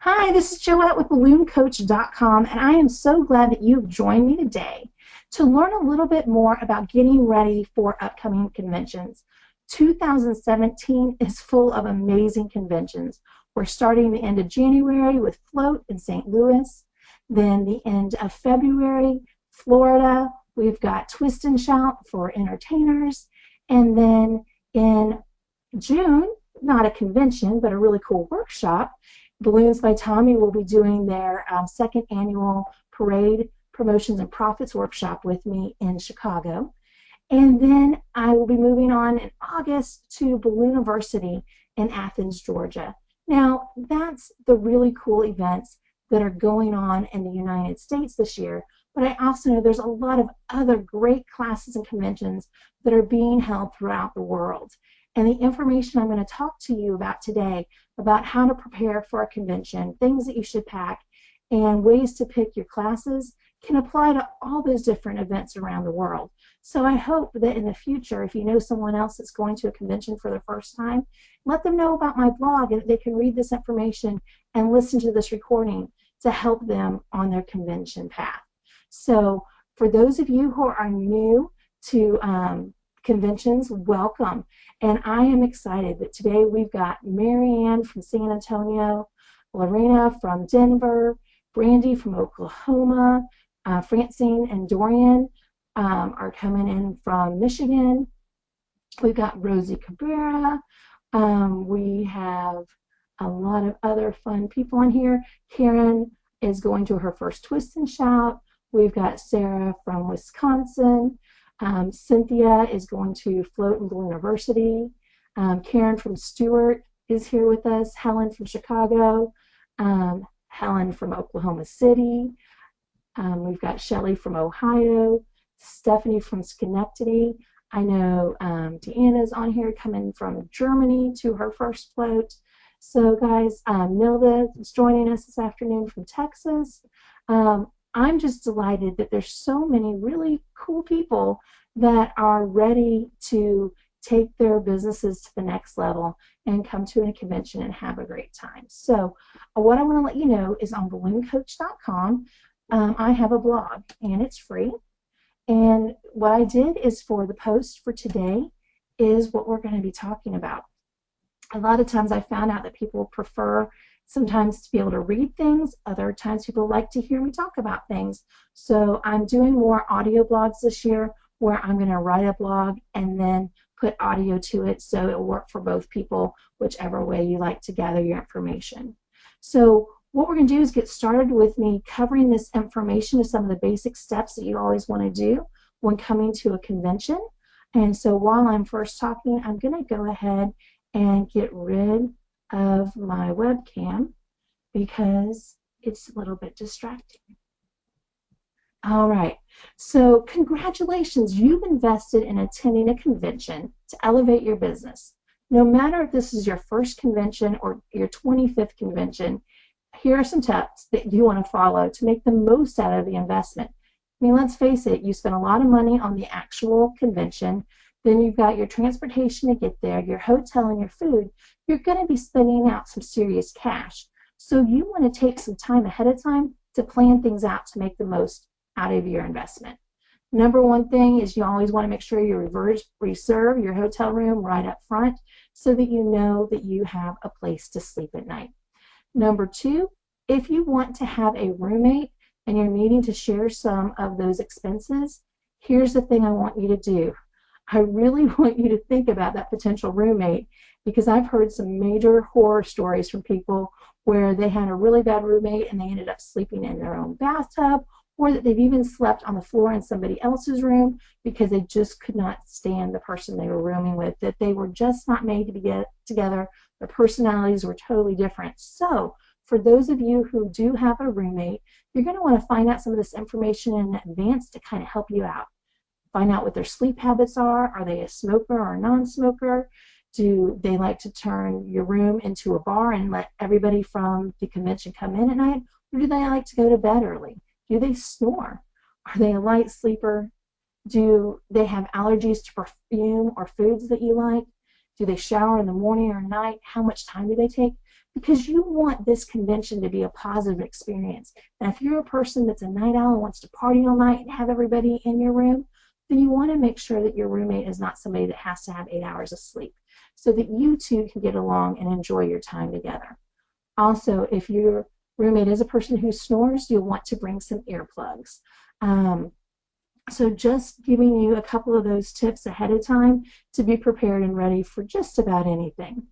Hi, this is Joette with BalloonCoach.com, and I am so glad that you've joined me today to learn a little bit more about getting ready for upcoming conventions. 2017 is full of amazing conventions. We're starting the end of January with Float in St. Louis, then the end of February, Florida. We've got Twist and Shout for entertainers, and then in June, not a convention, but a really cool workshop. Balloons by Tommy will be doing their second annual Parade Promotions and Profits workshop with me in Chicago. And then I will be moving on in August to Ballooniversity in Athens, Georgia. Now, that's the really cool events that are going on in the United States this year, but I also know there's a lot of other great classes and conventions that are being held throughout the world. And the information I'm going to talk to you about today about how to prepare for a convention, things that you should pack, and ways to pick your classes can apply to all those different events around the world. So I hope that in the future, if you know someone else that's going to a convention for the first time, let them know about my blog and that they can read this information and listen to this recording to help them on their convention path. So for those of you who are new to conventions, welcome. And I am excited that today we've got Marianne from San Antonio, Lorena from Denver, Brandy from Oklahoma, Francine and Dorian are coming in from Michigan. We've got Rosie Cabrera. We have a lot of other fun people on here. Karen is going to her first Twist and Shout. We've got Sarah from Wisconsin. Cynthia is going to Float in Ballooniversity. Karen from Stewart is here with us. Helen from Chicago. Helen from Oklahoma City. We've got Shelly from Ohio. Stephanie from Schenectady. I know Deanna's on here coming from Germany to her first float. So guys, Milda is joining us this afternoon from Texas. I'm just delighted that there's so many really cool people that are ready to take their businesses to the next level and come to a convention and have a great time. So what I want to let you know is on BalloonCoach.com, I have a blog and it's free. And what I did is for the post for today is what we're going to be talking about. A lot of times I found out that people prefer sometimes to be able to read things. Other times people like to hear me talk about things. So I'm doing more audio blogs this year where I'm going to write a blog and then put audio to it so it will work for both people, whichever way you like to gather your information. So what we're going to do is get started with me covering this information of some of the basic steps that you always want to do when coming to a convention. And so while I'm first talking, I'm going to go ahead and get rid of my webcam because it's a little bit distracting. All right, so congratulations, you've invested in attending a convention to elevate your business. No matter if this is your first convention or your 25th convention, here are some tips that you want to follow to make the most out of the investment. I mean, let's face it, you spend a lot of money on the actual convention, then you've got your transportation to get there, your hotel and your food. You're going to be spending out some serious cash. So you want to take some time ahead of time to plan things out to make the most out of your investment. Number one thing is you always want to make sure you reserve your hotel room right up front so that you know that you have a place to sleep at night. Number two, if you want to have a roommate and you're needing to share some of those expenses, here's the thing I want you to do. I really want you to think about that potential roommate because I've heard some major horror stories from people where they had a really bad roommate and they ended up sleeping in their own bathtub, or that they've even slept on the floor in somebody else's room because they just could not stand the person they were rooming with, that they were just not made to be together. Their personalities were totally different. So for those of you who do have a roommate, you're going to want to find out some of this information in advance to kind of help you out. Find out what their sleep habits are. Are they a smoker or a non-smoker? Do they like to turn your room into a bar and let everybody from the convention come in at night? Or do they like to go to bed early? Do they snore? Are they a light sleeper? Do they have allergies to perfume or foods that you like? Do they shower in the morning or night? How much time do they take? Because you want this convention to be a positive experience. And if you're a person that's a night owl and wants to party all night and have everybody in your room, then you want to make sure that your roommate is not somebody that has to have 8 hours of sleep, so that you two can get along and enjoy your time together. Also, if your roommate is a person who snores, you'll want to bring some earplugs. So just giving you a couple of those tips ahead of time to be prepared and ready for just about anything.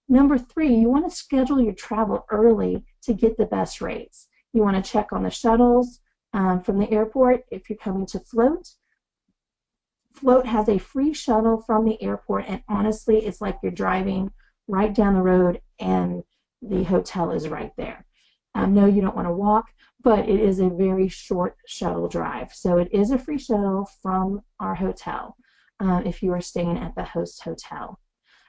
Number 3, you want to schedule your travel early to get the best rates. You want to check on the shuttles from the airport. If you're coming to Float, Float has a free shuttle from the airport, and honestly, it's like you're driving right down the road and the hotel is right there. No, you don't want to walk, but it is a very short shuttle drive. So it is a free shuttle from our hotel if you are staying at the host hotel.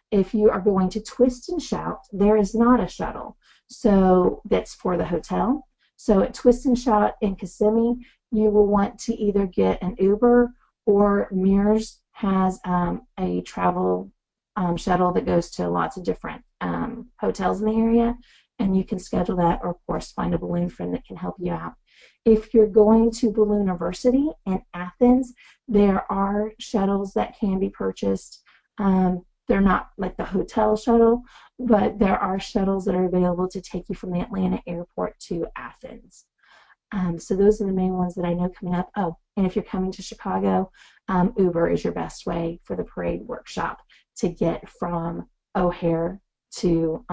If you are going to Twist and Shout, there is not a shuttle, so that's for the hotel. So at Twist and Shout in Kissimmee, you will want to either get an Uber, or Mears has a travel shuttle that goes to lots of different hotels in the area, and you can schedule that, or of course find a balloon friend that can help you out. If you're going to Balloon University in Athens, there are shuttles that can be purchased. They're not like the hotel shuttle, but there are shuttles that are available to take you from the Atlanta airport to Athens. So those are the main ones that I know coming up. Oh, and if you're coming to Chicago, Uber is your best way for the parade workshop to get from O'Hare to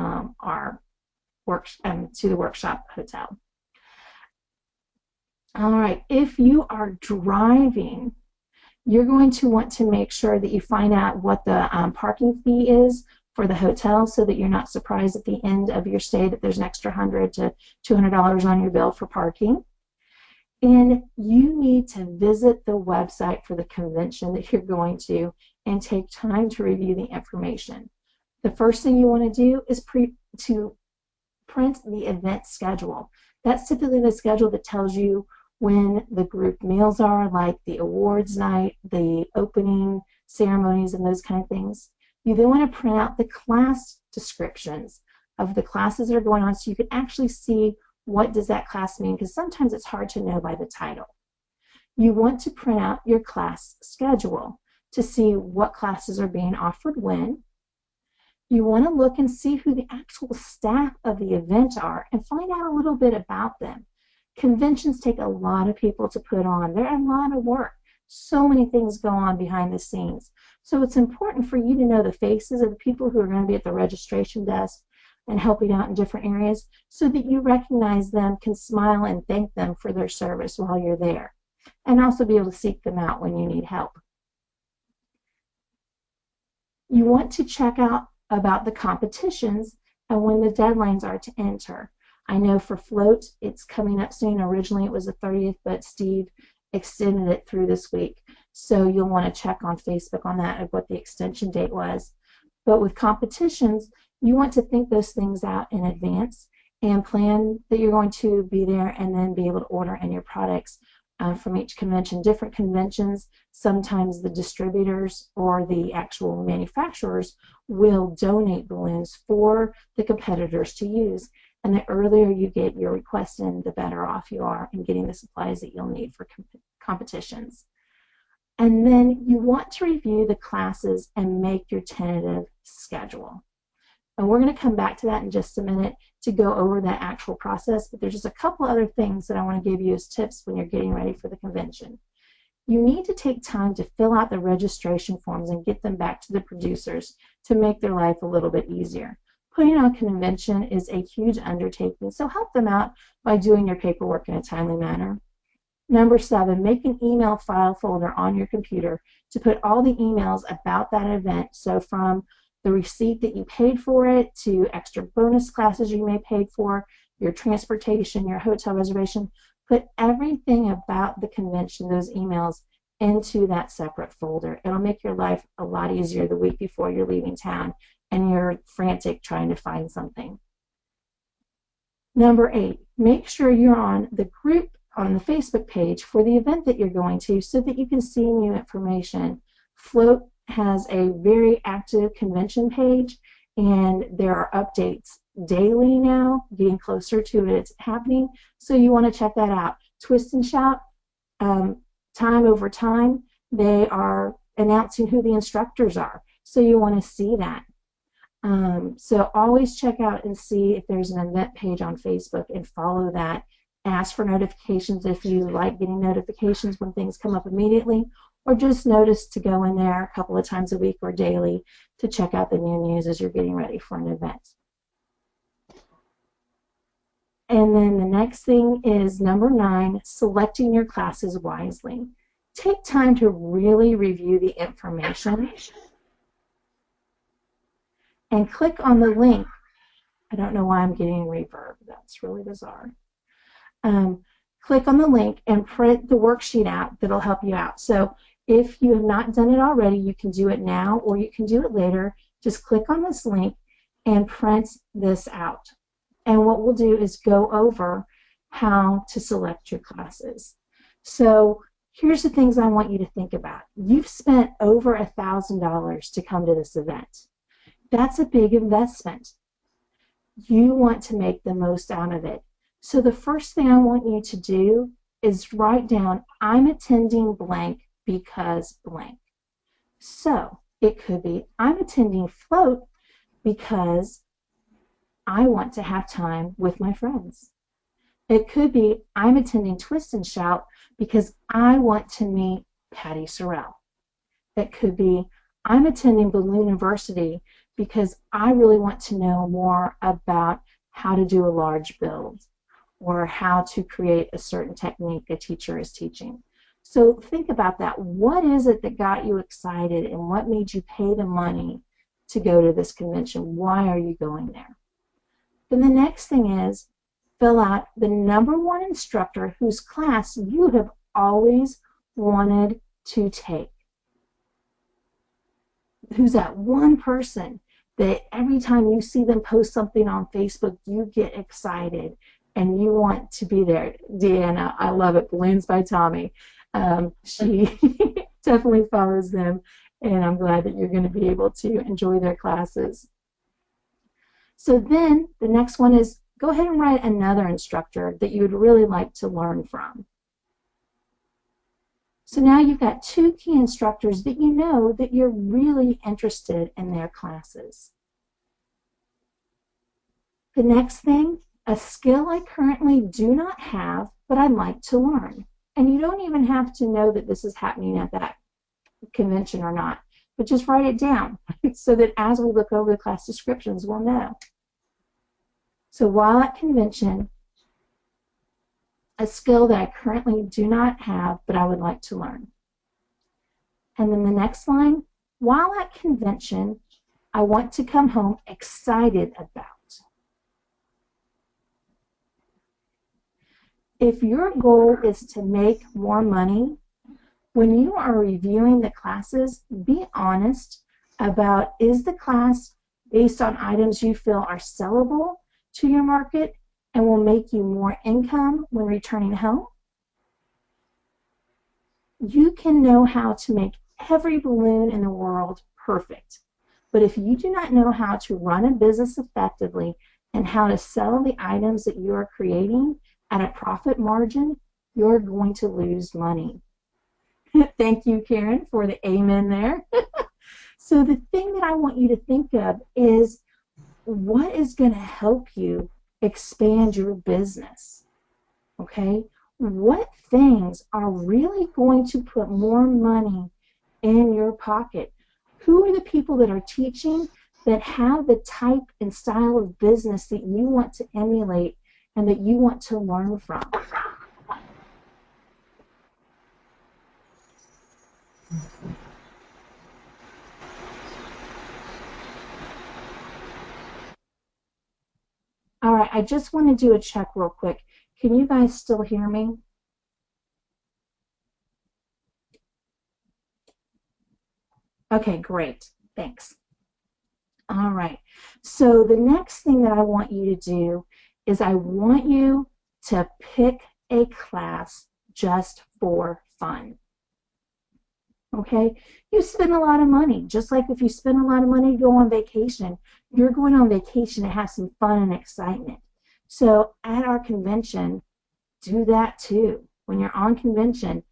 to the workshop hotel. All right, if you are driving, you're going to want to make sure that you find out what the parking fee is for the hotel, so that you're not surprised at the end of your stay that there's an extra $100 to $200 on your bill for parking. And you need to visit the website for the convention that you're going to and take time to review the information. The first thing you want to do is print the event schedule. That's typically the schedule that tells you when the group meals are, like the awards night, the opening ceremonies, and those kind of things. You then want to print out the class descriptions of the classes that are going on, so you can actually see what does that class mean, because sometimes it's hard to know by the title. You want to print out your class schedule to see what classes are being offered when. You want to look and see who the actual staff of the event are and find out a little bit about them. Conventions take a lot of people to put on. They're a lot of work. So many things go on behind the scenes. So it's important for you to know the faces of the people who are going to be at the registration desk and helping out in different areas, so that you recognize them, can smile and thank them for their service while you're there, and also be able to seek them out when you need help. You want to check out about the competitions and when the deadlines are to enter. I know for Float, it's coming up soon. Originally it was the 30th, but Steve extended it through this week. So you'll want to check on Facebook on that, of what the extension date was. But with competitions, you want to think those things out in advance and plan that you're going to be there, and then be able to order in your products from each convention. Different conventions, sometimes the distributors or the actual manufacturers will donate balloons for the competitors to use. And the earlier you get your request in, the better off you are in getting the supplies that you'll need for competitions. And then you want to review the classes and make your tentative schedule. And we're going to come back to that in just a minute to go over that actual process, but there's just a couple other things that I want to give you as tips when you're getting ready for the convention. You need to take time to fill out the registration forms and get them back to the producers to make their life a little bit easier. Putting on a convention is a huge undertaking, so help them out by doing your paperwork in a timely manner. Number 7, make an email file folder on your computer to put all the emails about that event. So from the receipt that you paid for it, to extra bonus classes you may paid for, your transportation, your hotel reservation, put everything about the convention, those emails, into that separate folder. It'll make your life a lot easier the week before you're leaving town and you're frantic trying to find something. Number 8, make sure you're on the group on the Facebook page for the event that you're going to, so that you can see new information. Float has a very active convention page, and there are updates daily now, getting closer to it happening, so you want to check that out. Twist and Shout, time over time, they are announcing who the instructors are, so you want to see that. So always check out and see if there's an event page on Facebook and follow that. Ask for notifications if you like getting notifications when things come up immediately, or just notice to go in there a couple of times a week or daily to check out the new news as you're getting ready for an event. And then the next thing is number 9, selecting your classes wisely. Take time to really review the information and click on the link. I don't know why I'm getting reverb. That's really bizarre. Click on the link and print the worksheet out that'll help you out. So if you have not done it already, you can do it now or you can do it later. Just click on this link and print this out. And what we'll do is go over how to select your classes. So here's the things I want you to think about. You've spent over $1,000 to come to this event. That's a big investment. You want to make the most out of it. So the first thing I want you to do is write down, I'm attending blank because blank. So it could be, I'm attending Float because I want to have time with my friends. It could be, I'm attending Twist and Shout because I want to meet Patty Sorrell. It could be, I'm attending Balloon University because I really want to know more about how to do a large build or how to create a certain technique a teacher is teaching. So think about that. What is it that got you excited and what made you pay the money to go to this convention? Why are you going there? Then the next thing is fill out the #1 instructor whose class you have always wanted to take. Who's that one person that every time you see them post something on Facebook, you get excited and you want to be there? Deanna, I love it. Balloons by Tommy. She definitely follows them, and I'm glad that you're going to be able to enjoy their classes. So then the next one is go ahead and write another instructor that you would really like to learn from. So now you've got 2 key instructors that you know that you're really interested in their classes. The next thing, a skill I currently do not have, but I'd like to learn. And you don't even have to know that this is happening at that convention or not, but just write it down so that as we look over the class descriptions, we'll know. So while at convention, a skill that I currently do not have, but I would like to learn. And then the next line, while at convention, I want to come home excited about. If your goal is to make more money, when you are reviewing the classes, be honest about, is the class based on items you feel are sellable to your market and will make you more income when returning home? You can know how to make every balloon in the world perfect, but if you do not know how to run a business effectively and how to sell the items that you are creating at a profit margin, you're going to lose money. Thank you, Karen, for the amen there. So the thing that I want you to think of is, what is going to help you expand your business? Okay? What things are really going to put more money in your pocket? Who are the people that are teaching that have the type and style of business that you want to emulate and that you want to learn from? All right, I just want to do a check real quick. Can you guys still hear me? Okay, great. Thanks. All right. So the next thing that I want you to do is I want you to pick a class just for fun. Okay? You spend a lot of money. Just like if you spend a lot of money to go on vacation, you're going on vacation to have some fun and excitement. So at our convention, do that too. When you're on convention,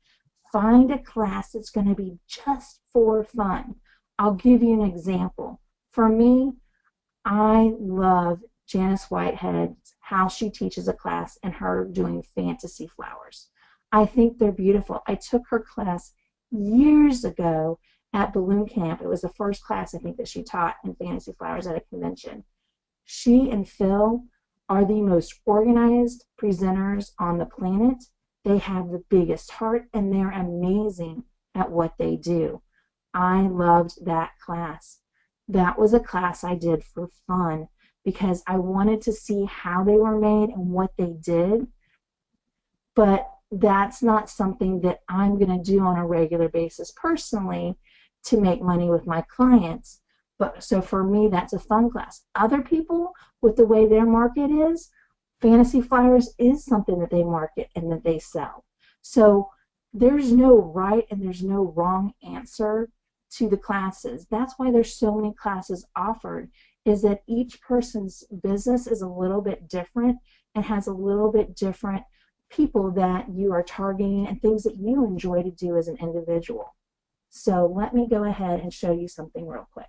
find a class that's going to be just for fun. I'll give you an example. For me, I love Janice Whitehead's how she teaches a class and her doing fantasy flowers. I think they're beautiful. I took her class years ago at Balloon Camp. It was the first class I think that she taught in fantasy flowers at a convention. She and Phil are the most organized presenters on the planet. They have the biggest heart and they're amazing at what they do. I loved that class. That was a class I did for fun because I wanted to see how they were made and what they did, but that's not something that I'm going to do on a regular basis personally to make money with my clients. But so for me, that's a fun class. Other people, with the way their market is, fantasy flowers is something that they market and that they sell. So there's no right and there's no wrong answer to the classes. That's why there's so many classes offered, is that each person's business is a little bit different and has a little bit different people that you are targeting and things that you enjoy to do as an individual. So let me go ahead and show you something real quick.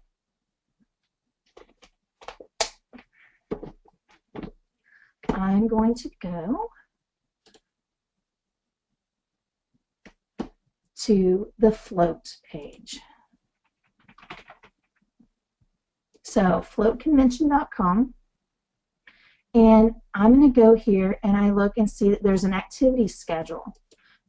I'm going to go to the float page. So floatconvention.com, and I'm going to go here and I look and see that there's an activity schedule.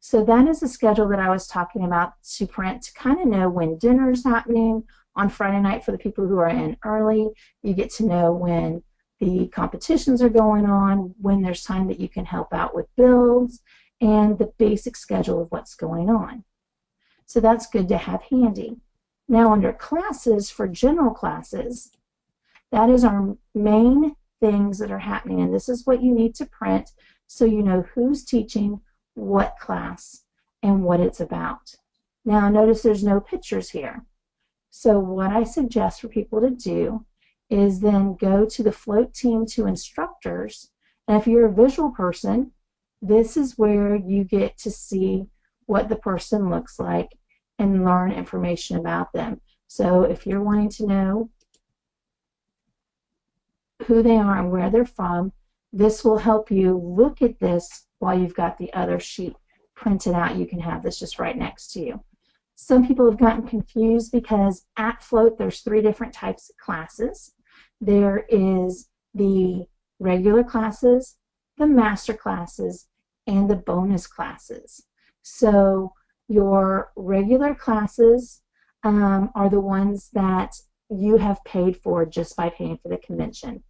So that is the schedule that I was talking about to print to kind of know when dinner's happening on Friday night for the people who are in early. You get to know when the competitions are going on, when there's time that you can help out with builds, and the basic schedule of what's going on. So that's good to have handy. Now under classes, for general classes, that is our main things that are happening, and this is what you need to print so you know who's teaching what class and what it's about. Now notice there's no pictures here. So what I suggest for people to do is then go to the float team to instructors, and if you're a visual person, this is where you get to see what the person looks like and learn information about them. So if you're wanting to know who they are and where they're from, this will help you look at this while you've got the other sheet printed out. You can have this just right next to you. Some people have gotten confused because at Float there's 3 different types of classes. There is the regular classes, the master classes, and the bonus classes. So your regular classes are the ones that you have paid for just by paying for the convention.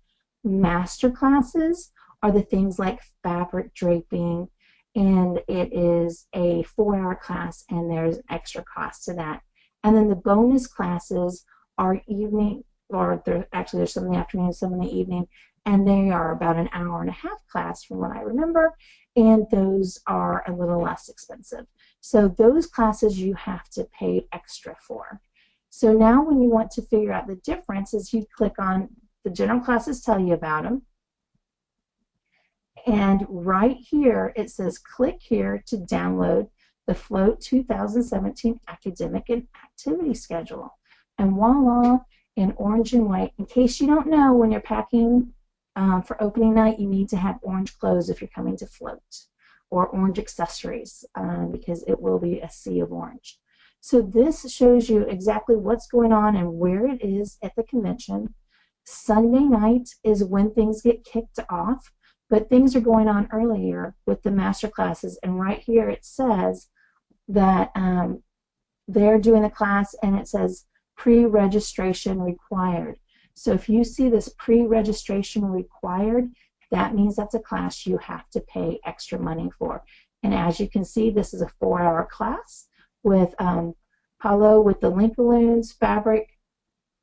Master classes are the things like fabric draping, and it is a 4-hour class and there's extra cost to that. And then the bonus classes are evening, or there's some in the afternoon, some in the evening, and they are about an hour and a half class from what I remember, and those are a little less expensive. So those classes you have to pay extra for. So now when you want to figure out the difference is you click on the general classes, tell you about them, and right here it says click here to download the Float 2017 Academic and Activity Schedule. And voila, in orange and white. In case you don't know, when you're packing for opening night, you need to have orange clothes if you're coming to Float, or orange accessories, because it will be a sea of orange. So this shows you exactly what's going on and where it is at the convention. Sunday night is when things get kicked off, but things are going on earlier with the master classes, and right here it says that they're doing the class, and it says pre-registration required. So if you see this pre-registration required, that means that's a class you have to pay extra money for. And as you can see, this is a 4-hour class with Paulo with the link balloons, fabric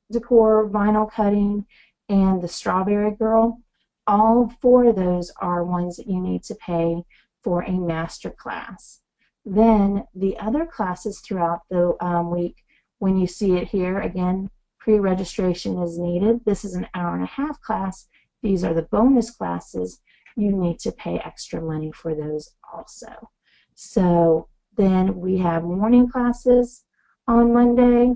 decor, vinyl cutting, and the Strawberry Girl. All 4 of those are ones that you need to pay for a master class. Then the other classes throughout the week, when you see it here, again, pre-registration is needed. This is an hour-and-a-half class. These are the bonus classes. You need to pay extra money for those also. So then we have morning classes on Monday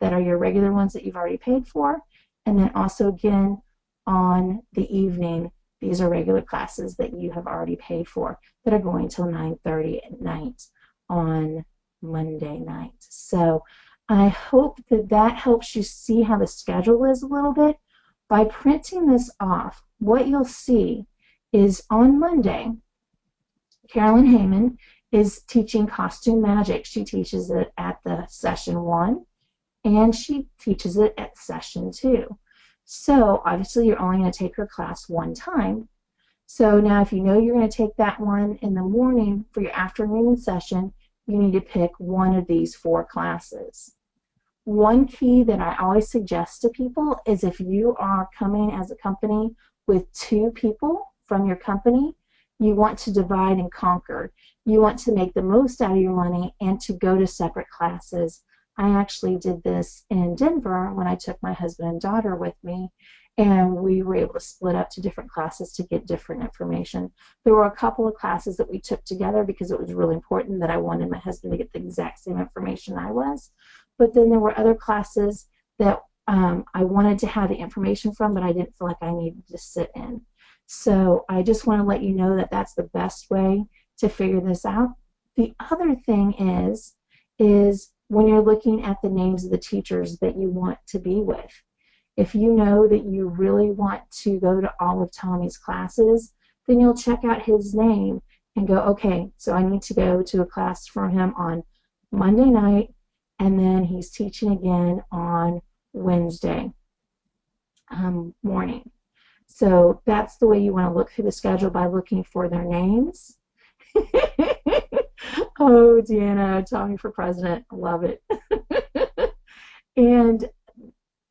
that are your regular ones that you've already paid for. And then also again on the evening, these are regular classes that you have already paid for that are going till 9:30 at night on Monday night. So I hope that that helps you see how the schedule is a little bit. By printing this off, what you'll see is on Monday, Carolyn Heyman is teaching Costume Magic. She teaches it at the session 1, and she teaches it at session 2. So obviously you're only going to take her class one time. So now if you know you're going to take that one in the morning for your afternoon session, you need to pick one of these 4 classes. One key that I always suggest to people is if you are coming as a company with 2 people from your company, you want to divide and conquer. You want to make the most out of your money and to go to separate classes. I actually did this in Denver when I took my husband and daughter with me, and we were able to split up to different classes to get different information. There were a couple of classes that we took together because it was really important that I wanted my husband to get the exact same information I was. But then there were other classes that I wanted to have the information from, but I didn't feel like I needed to sit in. So I just want to let you know that that's the best way to figure this out. The other thing is when you're looking at the names of the teachers that you want to be with. If you know that you really want to go to all of Tommy's classes, then you'll check out his name and go, okay, so I need to go to a class for him on Monday night, and then he's teaching again on Wednesday morning. So that's the way you want to look through the schedule, by looking for their names. Oh, Deanna, Tommy for president, love it. And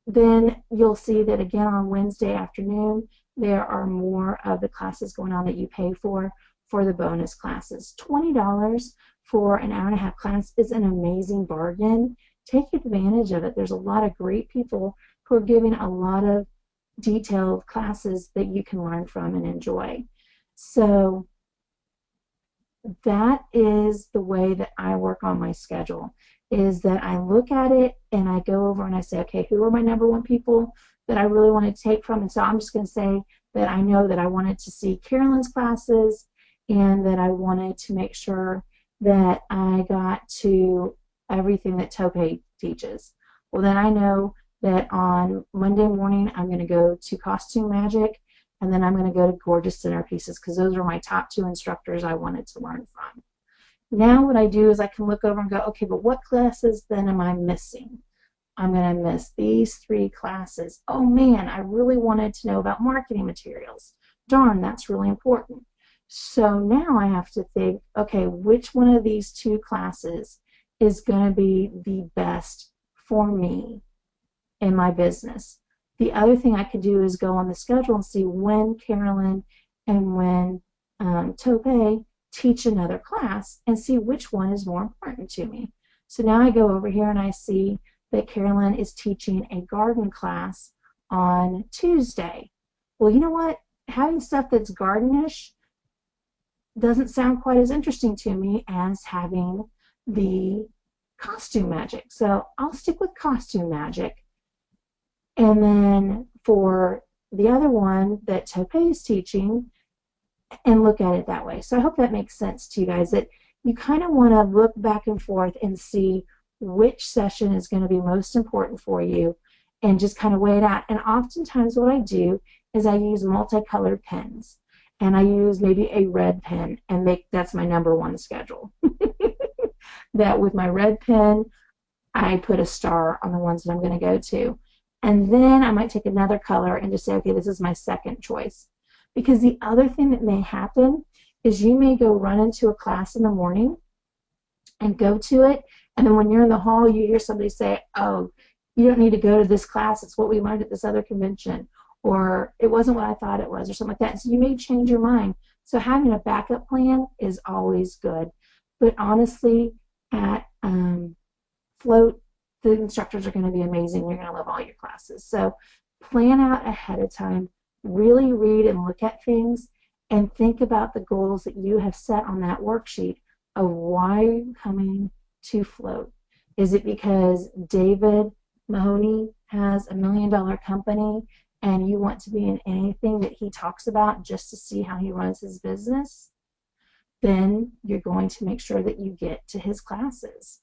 then you'll see that again on Wednesday afternoon, there are more of the classes going on that you pay for the bonus classes. $20 for an hour-and-a-half class is an amazing bargain. Take advantage of it. There's a lot of great people who are giving a lot of detailed classes that you can learn from and enjoy. So that is the way that I work on my schedule, is that I look at it and I go over and I say, okay, who are my #1 people that I really want to take from? And so I'm just going to say that I know that I wanted to see Carolyn's classes and that I wanted to make sure that I got to everything that Tope teaches. Well, then I know that on Monday morning I'm going to go to Costume Magic, and then I'm going to go to Gorgeous Centerpieces, because those are my top 2 instructors I wanted to learn from. Now what I do is I can look over and go, okay, but what classes then am I missing? I'm going to miss these 3 classes. Oh man, I really wanted to know about marketing materials. Darn, that's really important. So now I have to think, okay, which one of these 2 classes is going to be the best for me in my business? The other thing I could do is go on the schedule and see when Carolyn and when Tope teach another class and see which one is more important to me. So now I go over here and I see that Carolyn is teaching a garden class on Tuesday. Well, you know what? Having stuff that's gardenish doesn't sound quite as interesting to me as having the Costume Magic. So I'll stick with Costume Magic. And then for the other one that Tope is teaching, and look at it that way. So I hope that makes sense to you guys, that you kind of want to look back and forth and see which session is going to be most important for you and just kind of weigh it out. And oftentimes what I do is I use multicolored pens, and I use maybe a red pen, and that's my #1 schedule. That with my red pen, I put a star on the ones that I'm going to go to. And then I might take another color and just say, okay, this is my second choice. Because the other thing that may happen is you may go run into a class in the morning and go to it, and then when you're in the hall, you hear somebody say, oh, you don't need to go to this class, it's what we learned at this other convention, or it wasn't what I thought it was, or something like that. So you may change your mind. So having a backup plan is always good. But honestly, at Float, the instructors are going to be amazing. You're going to love all your classes. So plan out ahead of time, really read and look at things, and think about the goals that you have set on that worksheet of why you're coming to Float. Is it because David Mahoney has $1 million company and you want to be in anything that he talks about just to see how he runs his business? Then you're going to make sure that you get to his classes.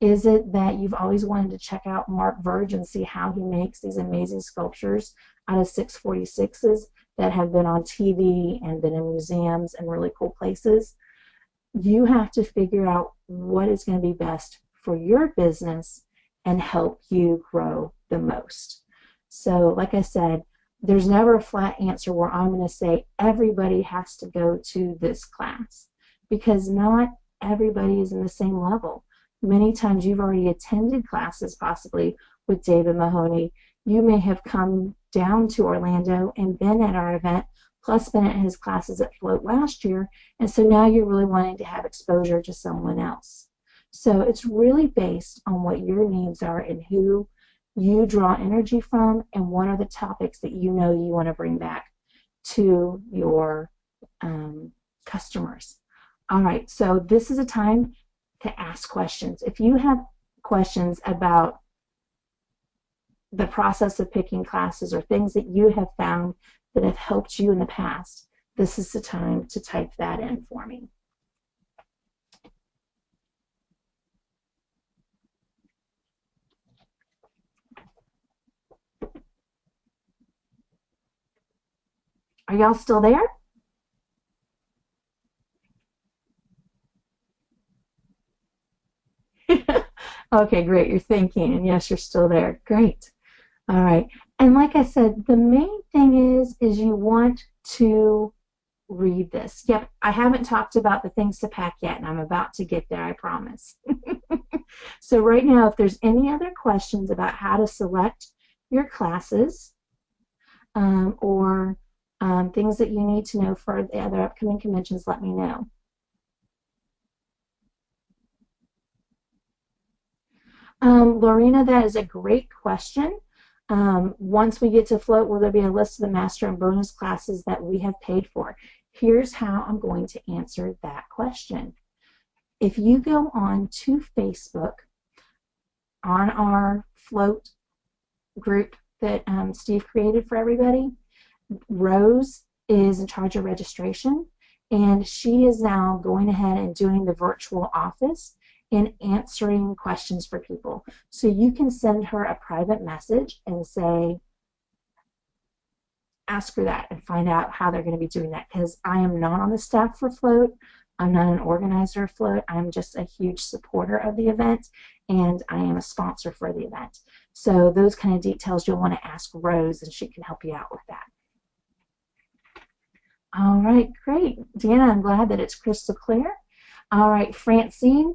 Is it that you've always wanted to check out Mark Verge and see how he makes these amazing sculptures out of 646s that have been on TV and been in museums and really cool places? You have to figure out what is going to be best for your business and help you grow the most. So like I said, there's never a flat answer where I'm going to say everybody has to go to this class, because not everybody is in the same level. Many times you've already attended classes possibly with David Mahoney. You may have come down to Orlando and been at our event, plus been at his classes at Float last year, and so now you're really wanting to have exposure to someone else. So it's really based on what your needs are and who you draw energy from and what are the topics that you know you want to bring back to your customers. All right, so this is a time to ask questions. If you have questions about the process of picking classes or things that you have found that have helped you in the past, this is the time to type that in for me. Are y'all still there? Okay, great. You're thinking, and yes, you're still there. Great. All right. And like I said, the main thing is you want to read this. Yep, I haven't talked about the things to pack yet, and I'm about to get there, I promise. So right now, if there's any other questions about how to select your classes or things that you need to know for the other upcoming conventions, let me know. Lorena, that is a great question. Once we get to Float, will there be a list of the master and bonus classes that we have paid for? Here's how I'm going to answer that question. If you go on to Facebook, on our Float group that Steve created for everybody, Rose is in charge of registration, and she is now going ahead and doing the virtual office and answering questions for people. So you can send her a private message and say, ask her that and find out how they're going to be doing that, because I am not on the staff for Float. I'm not an organizer of Float. I'm just a huge supporter of the event, and I am a sponsor for the event. So those kind of details you'll want to ask Rose, and she can help you out with that. All right, great. Deanna, I'm glad that it's crystal clear. All right, Francine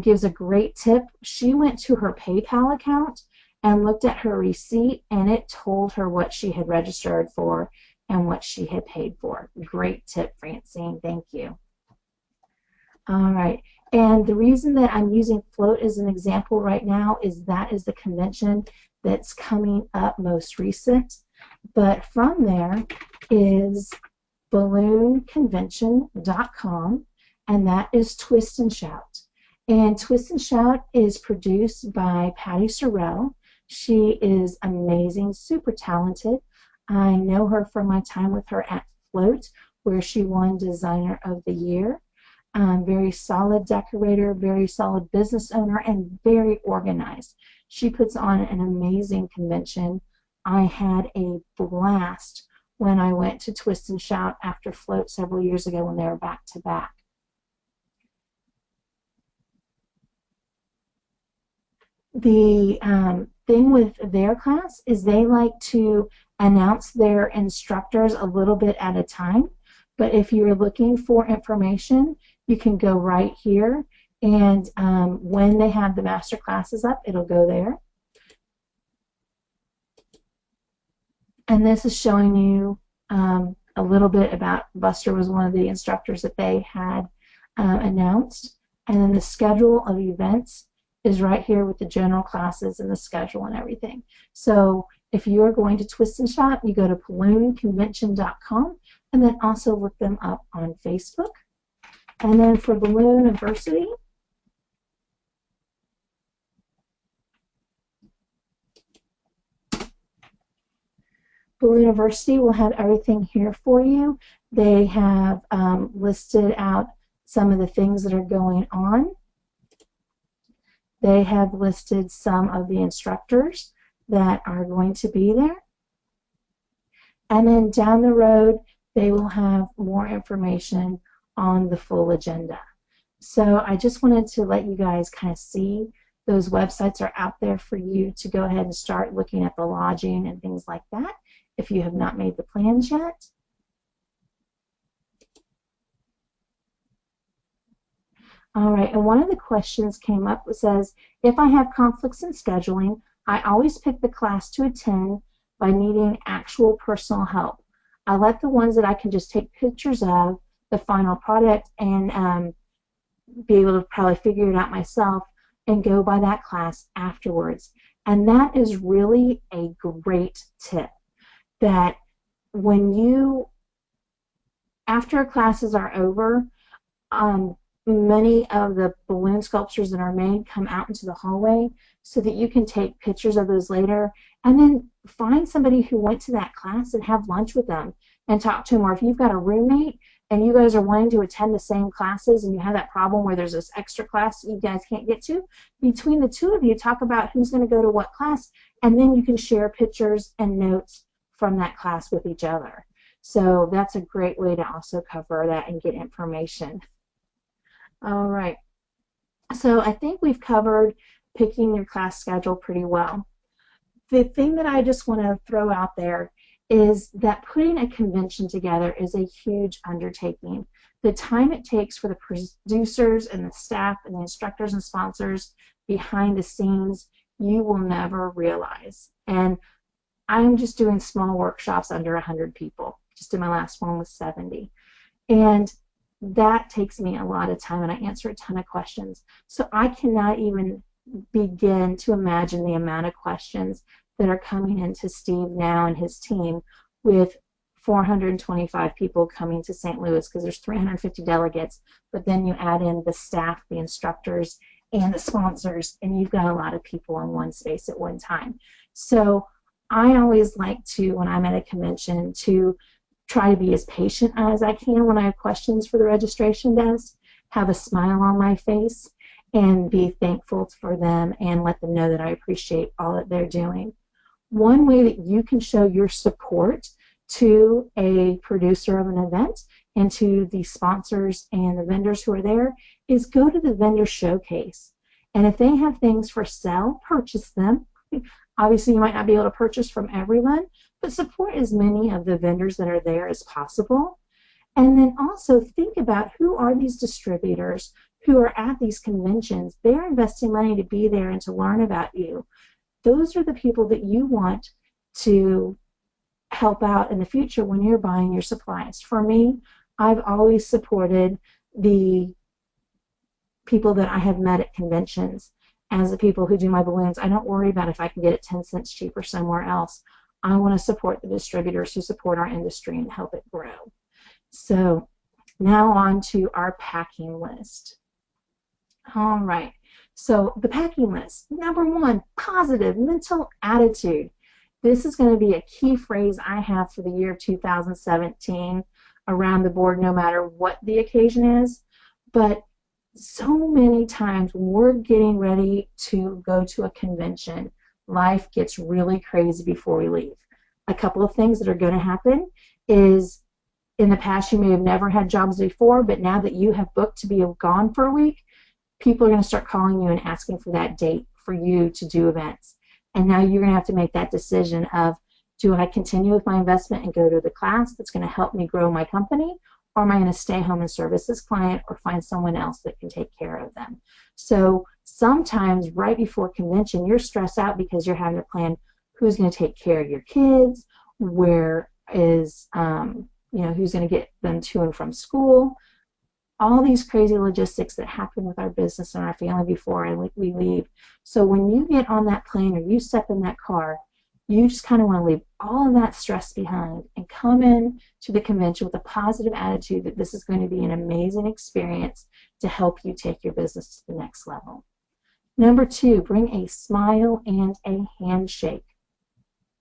gives a great tip. She went to her PayPal account and looked at her receipt, and it told her what she had registered for and what she had paid for. Great tip, Francine. Thank you. All right, and the reason that I'm using Float as an example right now is that is the convention that's coming up most recent. But from there is balloonconvention.com, and that is Twist and Shout. And Twist and Shout is produced by Patty Sorrell. She is amazing, super talented. I know her from my time with her at Float, where she won Designer of the Year. Very solid decorator, very solid business owner, and very organized. She puts on an amazing convention. I had a blast when I went to Twist and Shout after Float several years ago when they were back to back. The thing with their class is they like to announce their instructors a little bit at a time, but if you're looking for information, you can go right here, and when they have the master classes up, it'll go there. And this is showing you a little bit about Buster was one of the instructors that they had announced, and then the schedule of events is right here with the general classes and the schedule and everything. So if you're going to Twist and Shout, you go to balloonconvention.com and then also look them up on Facebook. And then for Ballooniversity, Ballooniversity will have everything here for you. They have listed out some of the things that are going on. They have listed some of the instructors that are going to be there. And then down the road, they will have more information on the full agenda. So I just wanted to let you guys kind of see those websites are out there for you to go ahead and start looking at the lodging and things like that if you have not made the plans yet. All right, and one of the questions came up that says, if I have conflicts in scheduling, I always pick the class to attend by needing actual personal help. I let the ones that I can just take pictures of the final product and be able to probably figure it out myself and go by that class afterwards. And that is really a great tip, that when you, after classes are over, many of the balloon sculptures that are made come out into the hallway so that you can take pictures of those later, and then find somebody who went to that class and have lunch with them and talk to them. Or if you've got a roommate and you guys are wanting to attend the same classes and you have that problem where there's this extra class you guys can't get to, between the two of you, talk about who's going to go to what class, and then you can share pictures and notes from that class with each other. So that's a great way to also cover that and get information. All right, so I think we've covered picking your class schedule pretty well. The thing that I just want to throw out there is that putting a convention together is a huge undertaking. The time it takes for the producers and the staff and the instructors and sponsors behind the scenes, you will never realize. And I'm just doing small workshops under 100 people. Just in my last one was 70. And that takes me a lot of time, and I answer a ton of questions. So I cannot even begin to imagine the amount of questions that are coming into Steve now and his team with 425 people coming to St. Louis, because there's 350 delegates, but then you add in the staff, the instructors, and the sponsors, and you've got a lot of people in one space at one time. So I always like to, when I'm at a convention, to try to be as patient as I can when I have questions for the registration desk, have a smile on my face, and be thankful for them and let them know that I appreciate all that they're doing. One way that you can show your support to a producer of an event and to the sponsors and the vendors who are there is go to the vendor showcase. And if they have things for sale, purchase them. Obviously, you might not be able to purchase from everyone, but support as many of the vendors that are there as possible. And then also think about who are these distributors who are at these conventions. They're investing money to be there and to learn about you. Those are the people that you want to help out in the future when you're buying your supplies. For me, I've always supported the people that I have met at conventions as the people who do my balloons. I don't worry about if I can get it 10 cents cheaper somewhere else. I want to support the distributors who support our industry and help it grow. So now on to our packing list. All right, so the packing list. Number one, positive mental attitude. This is going to be a key phrase I have for the year of 2017 around the board, no matter what the occasion is. But so many times when we're getting ready to go to a convention, life gets really crazy before we leave. A couple of things that are going to happen is, in the past you may have never had jobs before, but now that you have booked to be gone for a week, people are going to start calling you and asking for that date for you to do events. And now you're going to have to make that decision of, do I continue with my investment and go to the class that's going to help me grow my company, or am I going to stay home and service this client or find someone else that can take care of them? So sometimes right before convention, you're stressed out because you're having to plan who's going to take care of your kids, where is, who's going to get them to and from school. all these crazy logistics that happen with our business and our family before we leave. So when you get on that plane or you step in that car, you just kind of want to leave all of that stress behind and come in to the convention with a positive attitude that this is going to be an amazing experience to help you take your business to the next level. Number 2, bring a smile and a handshake.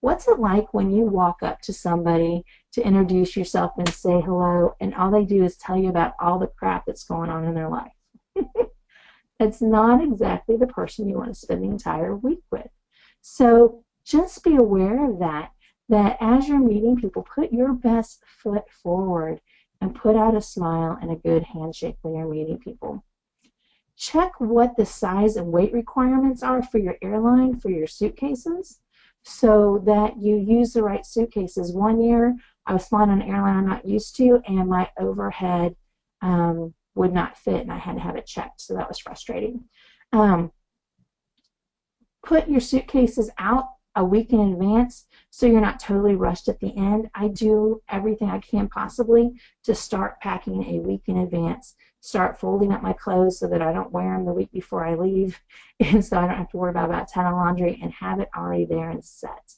What's it like when you walk up to somebody to introduce yourself and say hello, and all they do is tell you about all the crap that's going on in their life? It's not exactly the person you want to spend the entire week with. So just be aware of that as you're meeting people, put your best foot forward and put out a smile and a good handshake when you're meeting people. Check what the size and weight requirements are for your airline, for your suitcases, so that you use the right suitcases. One year, I was flying on an airline I'm not used to, and my overhead would not fit, and I had to have it checked, so that was frustrating. Put your suitcases out a week in advance so you're not totally rushed at the end. I do everything I can possibly to start packing a week in advance, start folding up my clothes so that I don't wear them the week before I leave, and so I don't have to worry about a ton of laundry, and have it already there and set.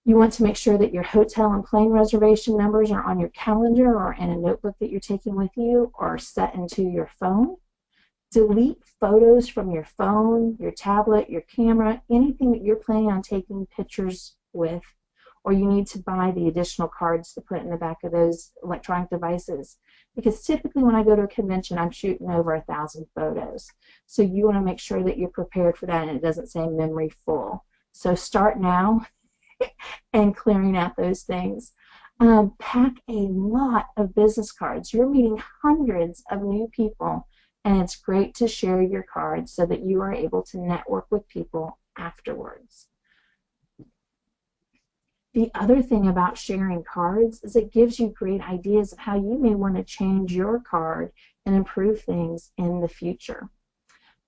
You want to make sure that your hotel and plane reservation numbers are on your calendar or in a notebook that you're taking with you or set into your phone. Delete photos from your phone, your tablet, your camera, anything that you're planning on taking pictures with, or you need to buy the additional cards to put in the back of those electronic devices. Because typically when I go to a convention, I'm shooting over 1,000 photos. So you want to make sure that you're prepared for that and it doesn't say memory full. So start now and clearing out those things. Pack a lot of business cards. You're meeting hundreds of new people, and it's great to share your cards so that you are able to network with people afterwards. The other thing about sharing cards is it gives you great ideas of how you may want to change your card and improve things in the future.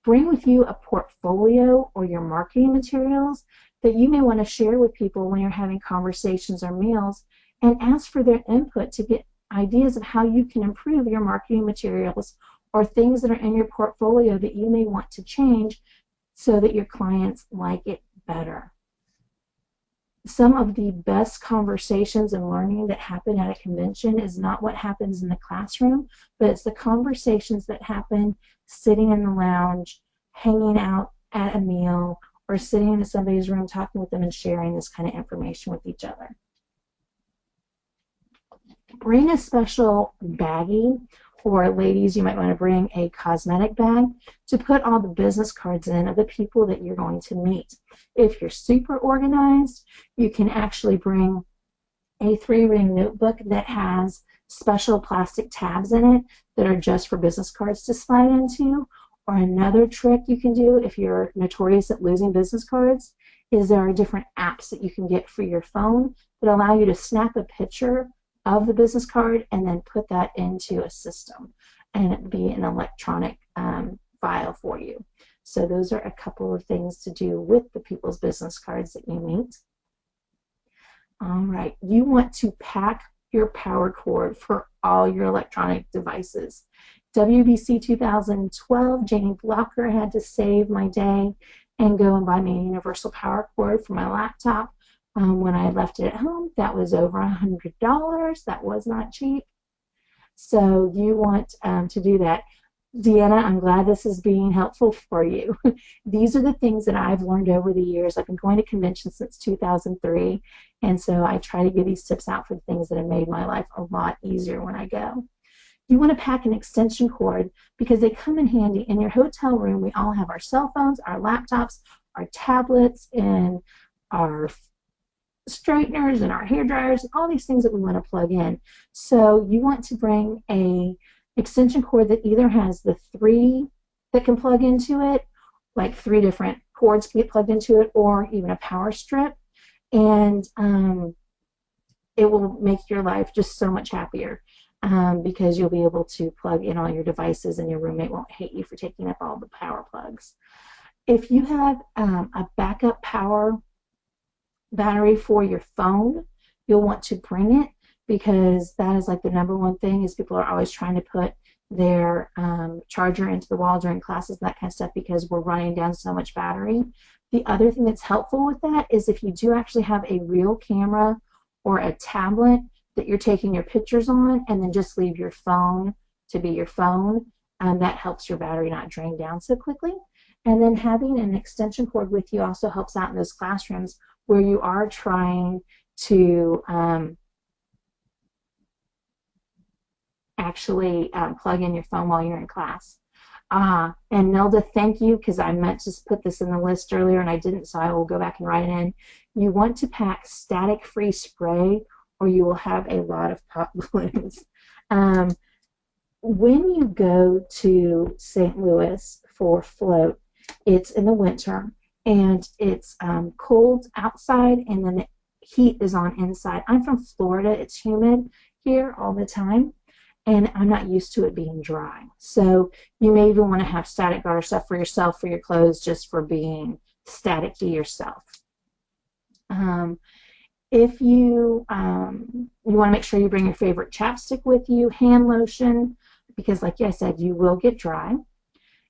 Bring with you a portfolio or your marketing materials that you may want to share with people when you're having conversations or meals, and ask for their input to get ideas of how you can improve your marketing materials or things that are in your portfolio that you may want to change so that your clients like it better. Some of the best conversations and learning that happen at a convention is not what happens in the classroom, but it's the conversations that happen sitting in the lounge, hanging out at a meal, or sitting in somebody's room talking with them and sharing this kind of information with each other. Bring a special baggie, or ladies, you might want to bring a cosmetic bag to put all the business cards in of the people that you're going to meet. If you're super organized, you can actually bring a 3-ring notebook that has special plastic tabs in it that are just for business cards to slide into. Or another trick you can do if you're notorious at losing business cards is there are different apps that you can get for your phone that allow you to snap a picture of the business card and then put that into a system and it be an electronic file for you. So those are a couple of things to do with the people's business cards that you meet. All right, you want to pack your power cord for all your electronic devices. WBC 2012, Janie Blocker had to save my day and go and buy me a universal power cord for my laptop. When I left it at home, that was over $100. That was not cheap. So you want to do that. Deanna, I'm glad this is being helpful for you. These are the things that I've learned over the years. I've been going to conventions since 2003, and so I try to give these tips out for the things that have made my life a lot easier when I go. You want to pack an extension cord because they come in handy. In your hotel room, we all have our cell phones, our laptops, our tablets, and our straighteners and our hair dryers, and all these things that we want to plug in. So you want to bring a extension cord that either has the 3 that can plug into it, like 3 different cords can get plugged into it, or even a power strip, and it will make your life just so much happier because you'll be able to plug in all your devices and your roommate won't hate you for taking up all the power plugs. If you have a backup power battery for your phone, you'll want to bring it because that is like the #1 thing is people are always trying to put their charger into the wall during classes, that kind of stuff, because we're running down so much battery. The other thing that's helpful with that is if you do actually have a real camera or a tablet that you're taking your pictures on, and then just leave your phone to be your phone, that helps your battery not drain down so quickly. And then having an extension cord with you also helps out in those classrooms where you are trying to actually plug in your phone while you're in class. And Nelda, thank you, because I meant to put this in the list earlier and I didn't, so I will go back and write it in. You want to pack static-free spray, or you will have a lot of pop balloons. When you go to St. Louis for float, it's in the winter and it's cold outside, and then the heat is on inside. I'm from Florida. It's humid here all the time, and I'm not used to it being dry. So you may even want to have static guard stuff for yourself, for your clothes, just for being static to yourself. If you you want to make sure you bring your favorite chapstick with you, hand lotion, because like I said, you will get dry.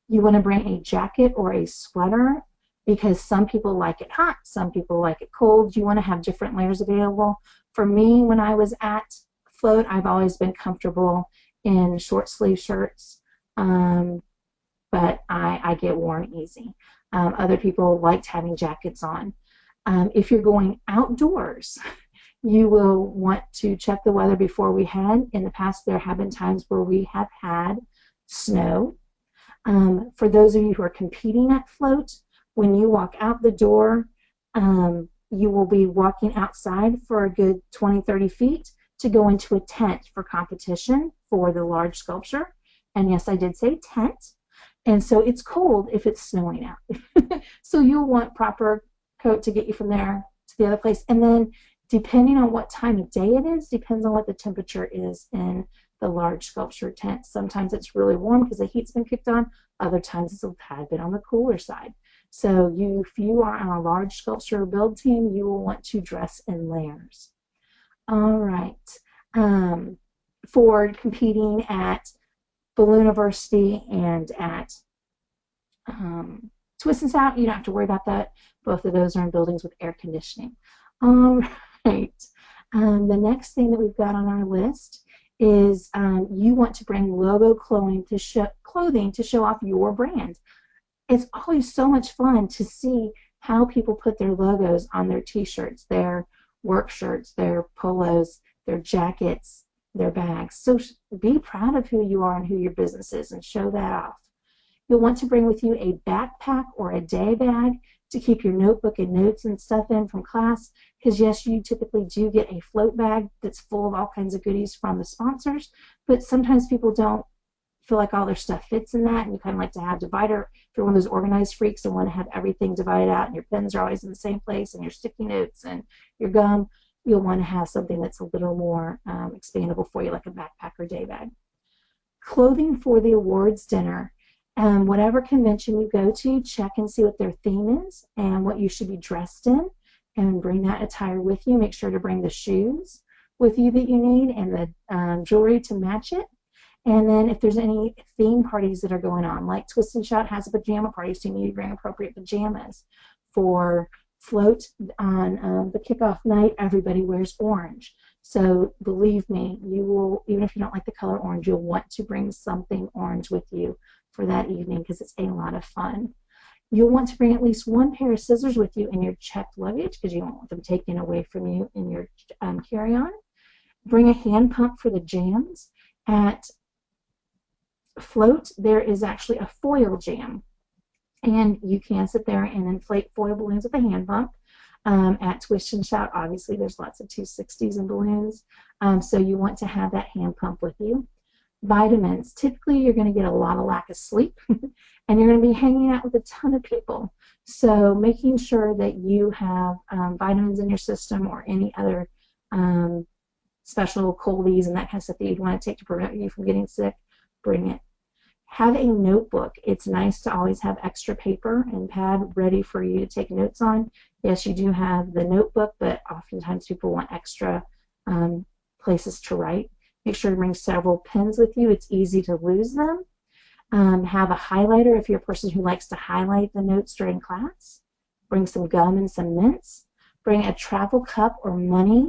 You want to bring a jacket or a sweater, because some people like it hot, some people like it cold. You want to have different layers available. For me, when I was at float, I've always been comfortable in short sleeve shirts, but I get warm easy. Other people liked having jackets on. If you're going outdoors, you will want to check the weather before we head. In the past, there have been times where we have had snow. For those of you who are competing at float, when you walk out the door, you will be walking outside for a good 20-30 feet to go into a tent for competition for the large sculpture. And yes, I did say tent. And so it's cold if it's snowing out. So you'll want proper coat to get you from there to the other place. And then depending on what time of day it is, depends on what the temperature is in the large sculpture tent. Sometimes it's really warm because the heat's been kicked on. Other times it's a tad bit on the cooler side. So if you are on a large sculpture build team, you will want to dress in layers. All right. For competing at Ballooniversity and at Twist and Shout, you don't have to worry about that. Both of those are in buildings with air conditioning. All right. The next thing that we've got on our list is you want to bring logo clothing to show off your brand. It's always so much fun to see how people put their logos on their t-shirts, their work shirts, their polos, their jackets, their bags. So be proud of who you are and who your business is and show that off. You'll want to bring with you a backpack or a day bag to keep your notebook and notes and stuff in from class, because yes, you typically do get a float bag that's full of all kinds of goodies from the sponsors, but sometimes people don't feel like all their stuff fits in that, and you kind of like to have divider. If you're one of those organized freaks and want to have everything divided out and your pens are always in the same place and your sticky notes and your gum, you'll want to have something that's a little more expandable for you, like a backpack or day bag. Clothing for the awards dinner. Whatever convention you go to, check and see what their theme is and what you should be dressed in, and bring that attire with you. Make sure to bring the shoes with you that you need and the jewelry to match it. And then if there's any theme parties that are going on, like Twist and Shout has a pajama party, so you need to bring appropriate pajamas. For float on the kickoff night, everybody wears orange. So believe me, you will, even if you don't like the color orange, you'll want to bring something orange with you for that evening, because it's a lot of fun. You'll want to bring at least one pair of scissors with you in your checked luggage, because you don't want them taken away from you in your carry-on. Bring a hand pump for the jams. At float, there is actually a foil jam, and you can sit there and inflate foil balloons with a hand pump. At Twist and Shout, obviously, there's lots of 260s and balloons, so you want to have that hand pump with you. Vitamins. Typically, you're going to get a lot of lack of sleep, and you're going to be hanging out with a ton of people. So making sure that you have vitamins in your system, or any other special coldies and that kind of stuff that you'd want to take to prevent you from getting sick, bring it. Have a notebook. It's nice to always have extra paper and pad ready for you to take notes on. Yes, you do have the notebook, but oftentimes people want extra places to write. Make sure to bring several pens with you. It's easy to lose them. Have a highlighter if you're a person who likes to highlight the notes during class. Bring some gum and some mints. Bring a travel cup or money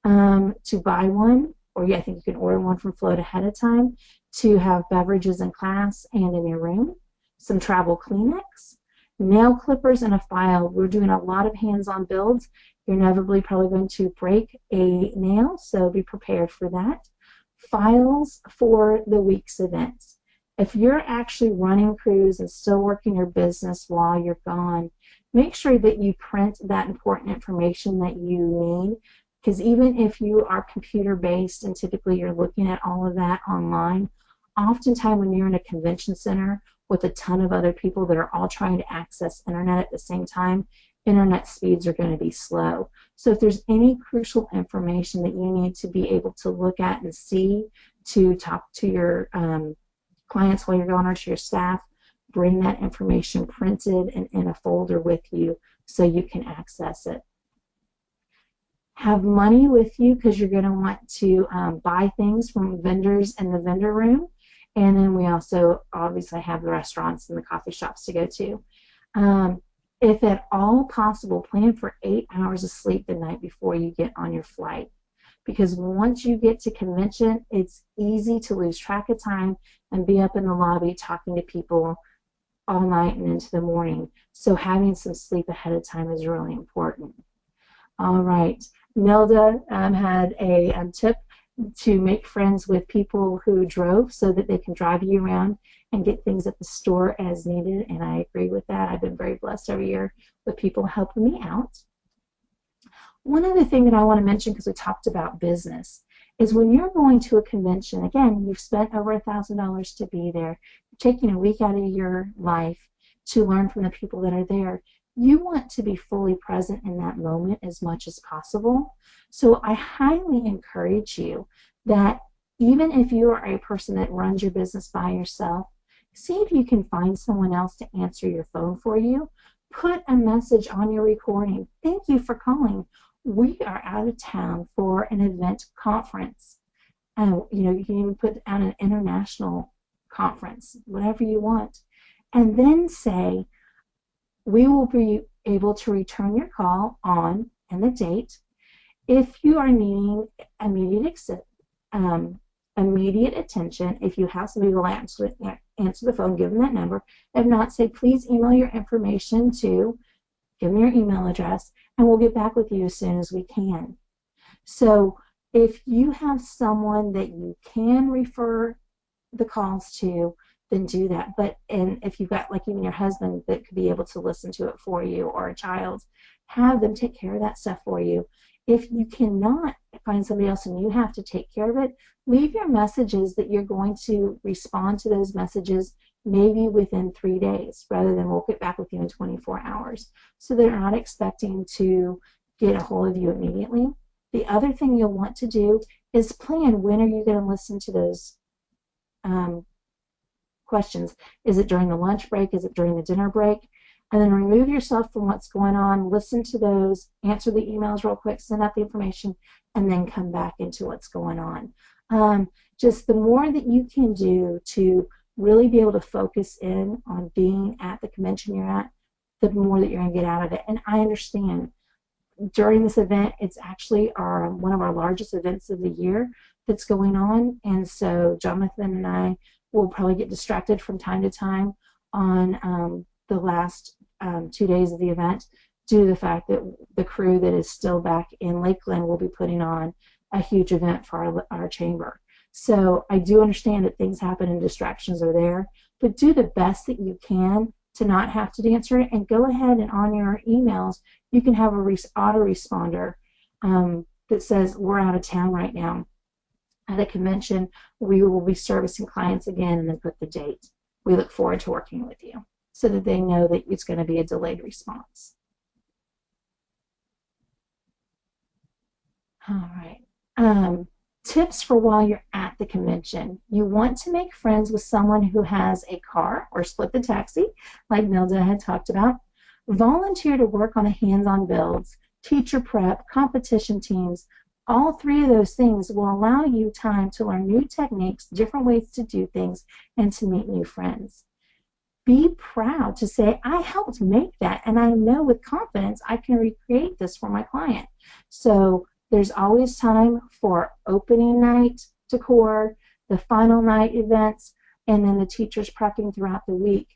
to buy one, or I think you can order one from Float ahead of time to have beverages in class and in your room. Some travel Kleenex, nail clippers, and a file. We're doing a lot of hands-on builds. You're inevitably probably going to break a nail, so be prepared for that. Files for the week's events. If you're actually running crews and still working your business while you're gone, make sure that you print that important information that you need, because even if you are computer-based and typically you're looking at all of that online, oftentimes when you're in a convention center with a ton of other people that are all trying to access internet at the same time, internet speeds are going to be slow. So if there's any crucial information that you need to be able to look at and see to talk to your clients while you're gone, or to your staff, bring that information printed and in a folder with you so you can access it. Have money with you because you're going to want to buy things from vendors in the vendor room. And then we also obviously have the restaurants and the coffee shops to go to. If at all possible, plan for 8 hours of sleep the night before you get on your flight. Because once you get to convention, it's easy to lose track of time and be up in the lobby talking to people all night and into the morning. So having some sleep ahead of time is really important. All right. Nelda had a tip to make friends with people who drove so that they can drive you around and get things at the store as needed, and I agree with that. I've been very blessed every year with people helping me out. One other thing that I want to mention, because we talked about business, is when you're going to a convention, again, you've spent over $1,000 to be there, you're taking a week out of your life to learn from the people that are there. You want to be fully present in that moment as much as possible. So I highly encourage you that even if you are a person that runs your business by yourself, see if you can find someone else to answer your phone for you. Put a message on your recording. Thank you for calling. We are out of town for an event conference. You know, you can even put out an international conference, whatever you want. And then say, we will be able to return your call on and the date. If you are needing immediate attention, if you have somebody who will answer the phone, give them that number. If not, say, please email your information to, give them your email address, and we'll get back with you as soon as we can. So if you have someone that you can refer the calls to, then do that. And if you've got like even your husband that could be able to listen to it for you, or a child, have them take care of that stuff for you. If you cannot find somebody else and you have to take care of it, leave your messages that you're going to respond to those messages maybe within 3 days, rather than we'll get back with you in 24 hours. So they're not expecting to get a hold of you immediately. The other thing you'll want to do is plan when are you going to listen to those questions. Is it during the lunch break? Is it during the dinner break? And then remove yourself from what's going on, listen to those, answer the emails real quick, send out the information, and then come back into what's going on. Just the more that you can do to really be able to focus in on being at the convention you're at, the more that you're going to get out of it. And I understand during this event, it's actually one of our largest events of the year that's going on, and so Jonathan and I will probably get distracted from time to time on the last 2 days of the event due to the fact that the crew that is still back in Lakeland will be putting on a huge event for our chamber. So I do understand that things happen and distractions are there, but do the best that you can to not have to answer it, and go ahead and on your emails you can have a autoresponder that says we're out of town right now at a convention, we will be servicing clients again, and then put the date. We look forward to working with you, so that they know that it's going to be a delayed response. All right. Tips for while you're at the convention. You want to make friends with someone who has a car, or split the taxi, like Milda had talked about. Volunteer to work on the hands-on builds, teacher prep, competition teams. All three of those things will allow you time to learn new techniques, different ways to do things, and to meet new friends. Be proud to say, I helped make that, and I know with confidence I can recreate this for my client. So there's always time for opening night decor, the final night events, and then the teachers prepping throughout the week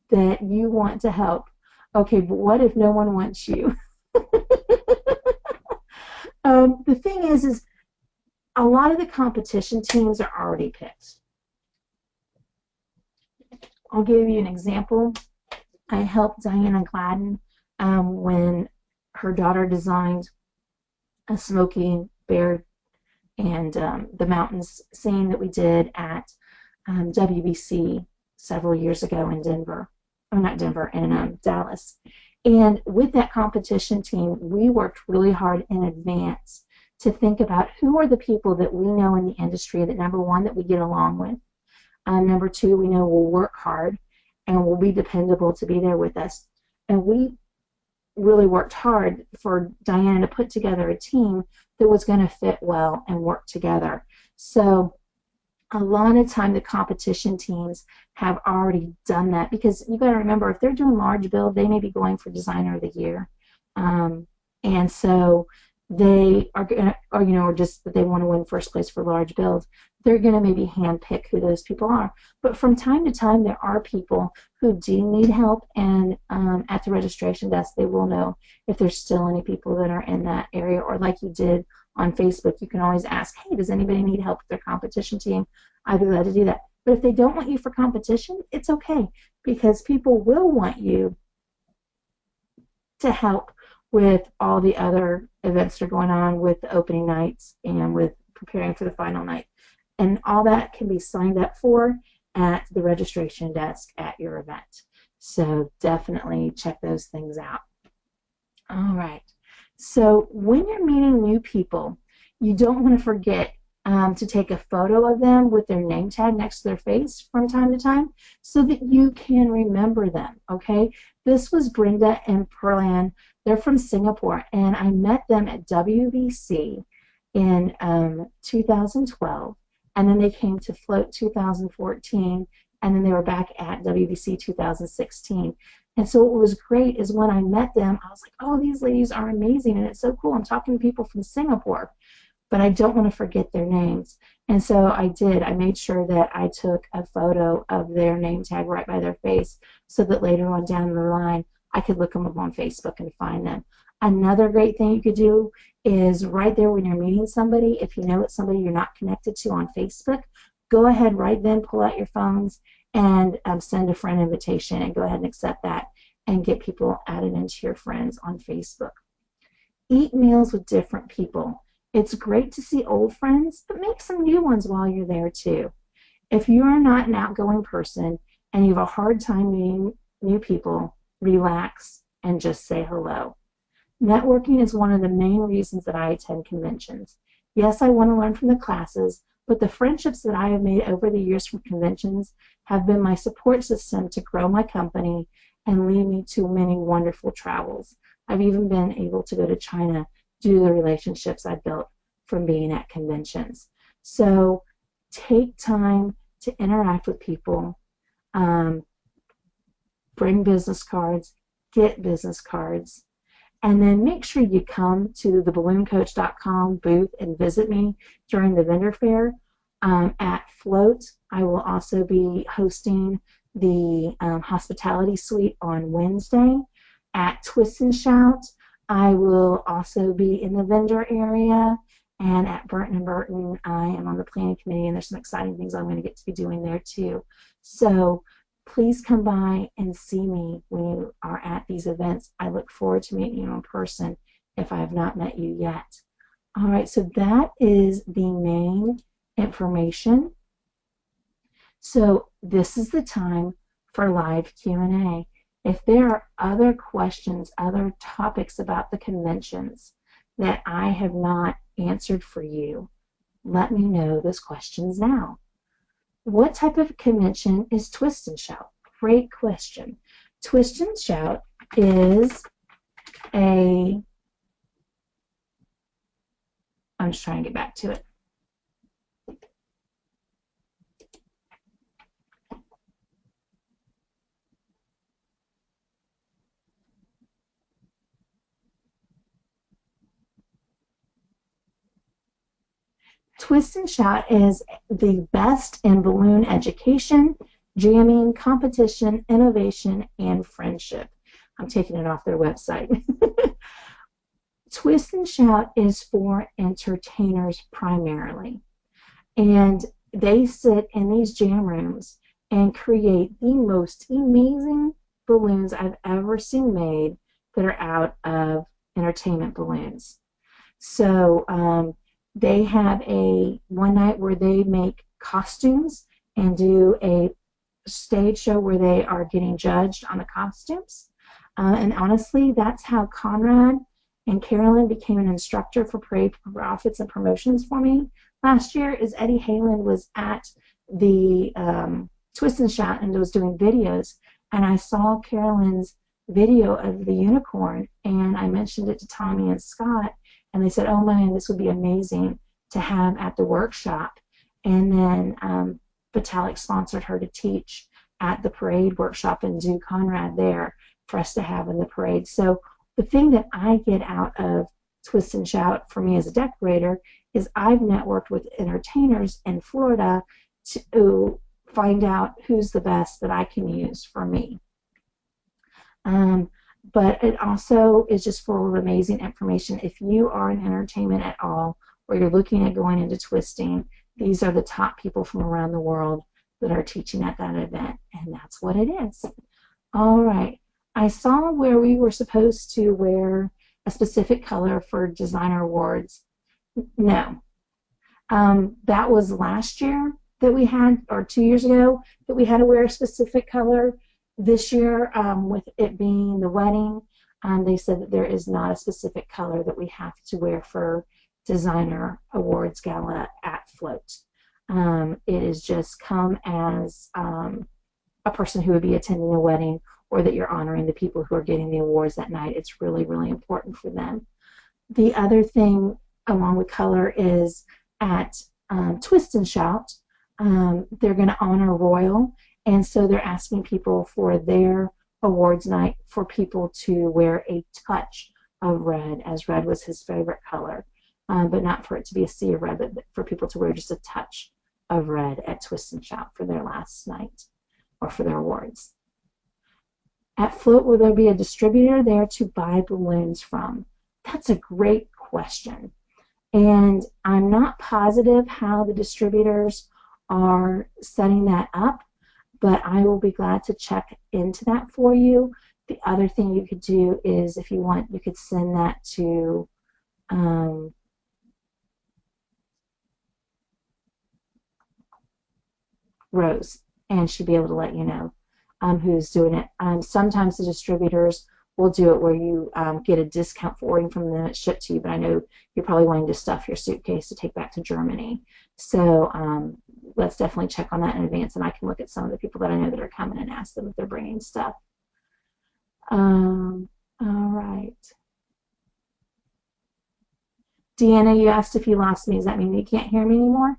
that you want to help. Okay, but what if no one wants you? The thing is a lot of the competition teams are already picked. I'll give you an example. I helped Diana Gladden when her daughter designed a Smokey Bear and the mountains scene that we did at WBC several years ago in Denver. Oh, not Denver, in Dallas. And with that competition team, we worked really hard in advance to think about who are the people that we know in the industry that, number one, that we get along with. Number two, we know will work hard and will be dependable to be there with us. And we really worked hard for Diana to put together a team that was going to fit well and work together. So a lot of time the competition teams have already done that, because you got to remember, if they're doing large build, they may be going for designer of the year. And so they are going to, or just that they want to win first place for large build, they're going to maybe handpick who those people are. But from time to time, there are people who do need help, and at the registration desk, they will know if there's still any people that are in that area, or like you did on Facebook, you can always ask, hey, does anybody need help with their competition team? I'd be glad to do that. But if they don't want you for competition, it's okay, because people will want you to help with all the other events that are going on with the opening nights and with preparing for the final night. And all that can be signed up for at the registration desk at your event. So definitely check those things out. All right. So when you're meeting new people, you don't want to forget to take a photo of them with their name tag next to their face from time to time so that you can remember them, okay? This was Brenda and Perlan. They're from Singapore, and I met them at WBC in 2012, and then they came to Float 2014, and then they were back at WBC 2016. And so what was great is when I met them, I was like, oh, these ladies are amazing, and it's so cool. I'm talking to people from Singapore, but I don't want to forget their names. And so I did. I made sure that I took a photo of their name tag right by their face so that later on down the line, I could look them up on Facebook and find them. Another great thing you could do is right there when you're meeting somebody, if you know it's somebody you're not connected to on Facebook, go ahead right then, pull out your phones, and send a friend invitation, and go ahead and accept that and get people added into your friends on Facebook. Eat meals with different people. It's great to see old friends, but make some new ones while you're there too. If you are not an outgoing person and you have a hard time meeting new people, relax and just say hello. Networking is one of the main reasons that I attend conventions. Yes, I want to learn from the classes, but the friendships that I have made over the years from conventions have been my support system to grow my company and lead me to many wonderful travels. I've even been able to go to China due to the relationships I built from being at conventions. So take time to interact with people, bring business cards, get business cards, and then make sure you come to the ballooncoach.com booth and visit me during the vendor fair. At Float, I will also be hosting the hospitality suite on Wednesday. At Twist and Shout, I will also be in the vendor area. And at Burton & Burton, I am on the planning committee, and there's some exciting things I'm going to get to be doing there too. So please come by and see me when you are at these events. I look forward to meeting you in person if I have not met you yet. All right, so that is the main information. So this is the time for live Q&A. If there are other questions, other topics about the conventions that I have not answered for you, let me know those questions now. What type of convention is Twist and Shout? Great question. Twist and Shout is a I'm just trying to get back to it. Twist and Shout is the best in balloon education, jamming, competition, innovation, and friendship. I'm taking it off their website. Twist and Shout is for entertainers primarily. And they sit in these jam rooms and create the most amazing balloons I've ever seen made that are out of entertainment balloons. So they have one night where they make costumes and do a stage show where they are getting judged on the costumes. And honestly, that's how Conrad and Carolyn became an instructor for Parade for Profits and Promotions for me last year. Is Eddie Halen was at the Twist and Shout and was doing videos, and I saw Carolyn's video of the unicorn, and I mentioned it to Tommy and Scott, and they said, oh man, this would be amazing to have at the workshop. And then Vitalik sponsored her to teach at the parade workshop and do Conrad there for us to have in the parade. So the thing that I get out of Twist and Shout for me as a decorator is I've networked with entertainers in Florida to find out who's the best that I can use for me. But it also is just full of amazing information. If you are in entertainment at all, or you're looking at going into twisting, these are the top people from around the world that are teaching at that event, and that's what it is. All right. I saw where we were supposed to wear a specific color for designer awards. No. That was last year that we had, or 2 years ago, that we had to wear a specific color. This year, with it being the wedding, they said that there is not a specific color that we have to wear for designer awards gala at Float. It is just come as a person who would be attending a wedding, or that you're honoring the people who are getting the awards that night. It's really, really important for them. The other thing along with color is at Twist and Shout, they're going to honor Royal, and so they're asking people for their awards night for people to wear a touch of red, as red was his favorite color, but not for it to be a sea of red, but for people to wear just a touch of red at Twist and Shout for their last night or for their awards. At Float, will there be a distributor there to buy balloons from? That's a great question. And I'm not positive how the distributors are setting that up, but I will be glad to check into that for you. The other thing you could do is, if you want, you could send that to Rose, and she'll be able to let you know who's doing it. Sometimes the distributors will do it where you get a discount for ordering from them, it's shipped to you, but I know you're probably wanting to stuff your suitcase to take back to Germany. So let's definitely check on that in advance, and I can look at some of the people that I know that are coming and ask them if they're bringing stuff. All right. Deanna, you asked if you lost me. Does that mean you can't hear me anymore?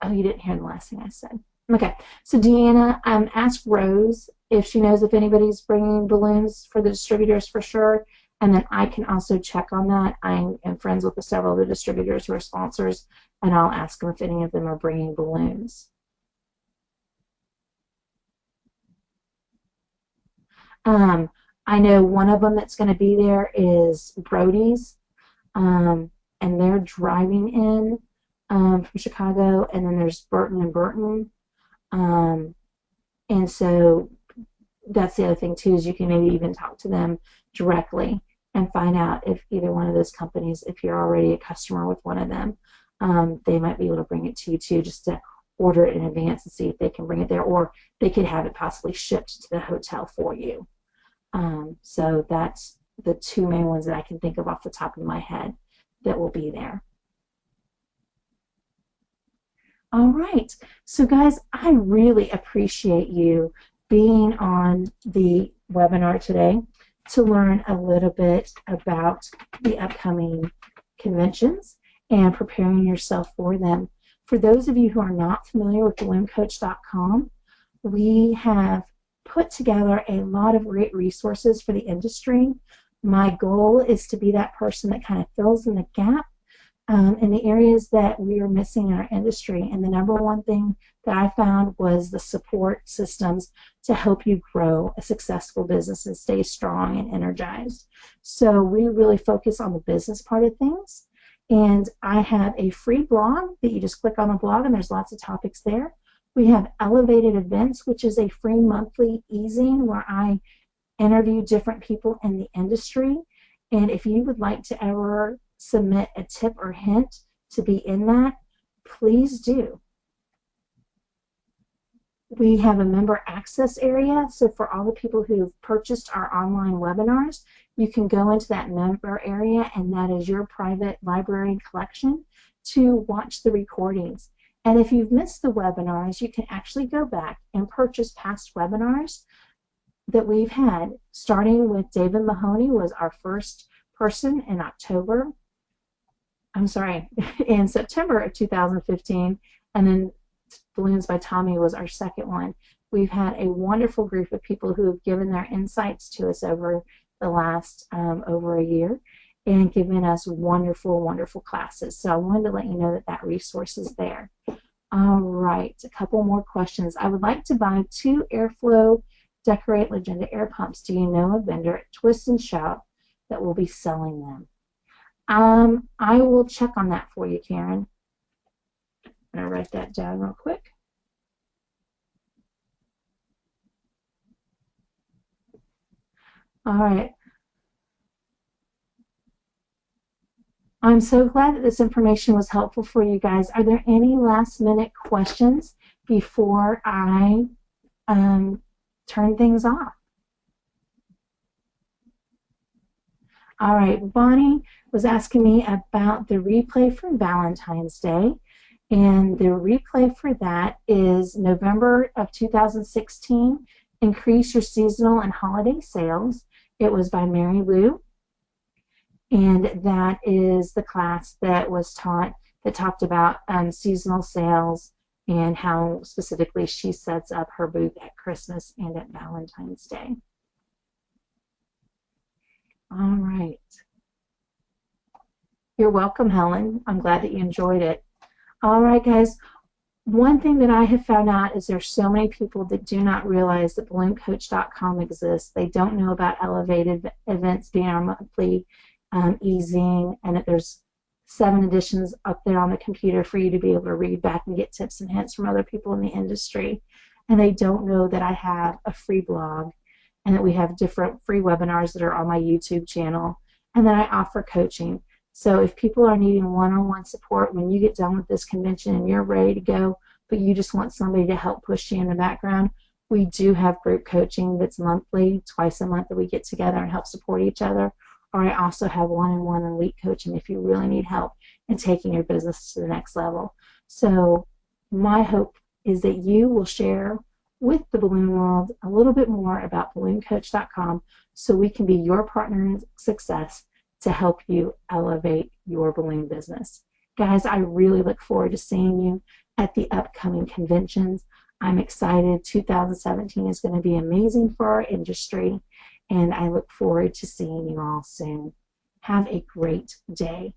Oh, you didn't hear the last thing I said. Okay, so Deanna, ask Rose if she knows if anybody's bringing balloons for the distributors for sure, and then I can also check on that. I am friends with several of the distributors who are sponsors, and I'll ask them if any of them are bringing balloons. I know one of them that's going to be there is Brody's, and they're driving in from Chicago, and then there's Burton and Burton. And so that's the other thing too, is you can maybe even talk to them directly and find out if either one of those companies, if you're already a customer with one of them, they might be able to bring it to you too, just to order it in advance and see if they can bring it there, or they could have it possibly shipped to the hotel for you. So that's the two main ones that I can think of off the top of my head that will be there. All right, so guys, I really appreciate you being on the webinar today. to learn a little bit about the upcoming conventions and preparing yourself for them. For those of you who are not familiar with BalloonCoach.com, we have put together a lot of great resources for the industry. My goal is to be that person that kind of fills in the gap in the areas that we are missing in our industry. And the number one thing that I found was the support systems to help you grow a successful business and stay strong and energized. So we really focus on the business part of things. And I have a free blog that you just click on the blog, and there's lots of topics there. We have Elevated Events, which is a free monthly e-zine where I interview different people in the industry. And if you would like to ever submit a tip or hint to be in that, please do. We have a member access area, so for all the people who've purchased our online webinars, you can go into that member area, and that is your private library collection to watch the recordings. And if you've missed the webinars, you can actually go back and purchase past webinars that we've had, starting with David Mahoney was our first person in in September of 2015, and then Balloons by Tommy was our second one. We've had a wonderful group of people who have given their insights to us over the last over a year and given us wonderful, wonderful classes. So I wanted to let you know that that resource is there. All right, a couple more questions. I would like to buy 2 Airflow Decorate Legenda air pumps. Do you know a vendor at Twist and Shout that will be selling them? I will check on that for you, Karen. I'm going to write that down real quick. All right. I'm so glad that this information was helpful for you guys. Are there any last-minute questions before I turn things off? All right, Bonnie was asking me about the replay for Valentine's Day, and the replay for that is November of 2016, Increase Your Seasonal and Holiday Sales. It was by Mary Lou, and that is the class that was taught, that talked about seasonal sales and how specifically she sets up her booth at Christmas and at Valentine's Day. All right. You're welcome, Helen. I'm glad that you enjoyed it. All right, guys. One thing that I have found out is there's so many people that do not realize that BalloonCoach.com exists. They don't know about Elevated Events being our monthly e-zine, and that there's 7 editions up there on the computer for you to be able to read back and get tips and hints from other people in the industry. And they don't know that I have a free blog, and that we have different free webinars that are on my YouTube channel, and then I offer coaching. So if people are needing one-on-one support when you get done with this convention and you're ready to go, but you just want somebody to help push you in the background, we do have group coaching that's monthly, twice a month, that we get together and help support each other. Or I also have one-on-one elite coaching if you really need help in taking your business to the next level. So my hope is that you will share with the balloon world a little bit more about BalloonCoach.com so we can be your partner in success to help you elevate your balloon business. Guys, I really look forward to seeing you at the upcoming conventions. I'm excited. 2017 is going to be amazing for our industry, and I look forward to seeing you all soon. Have a great day.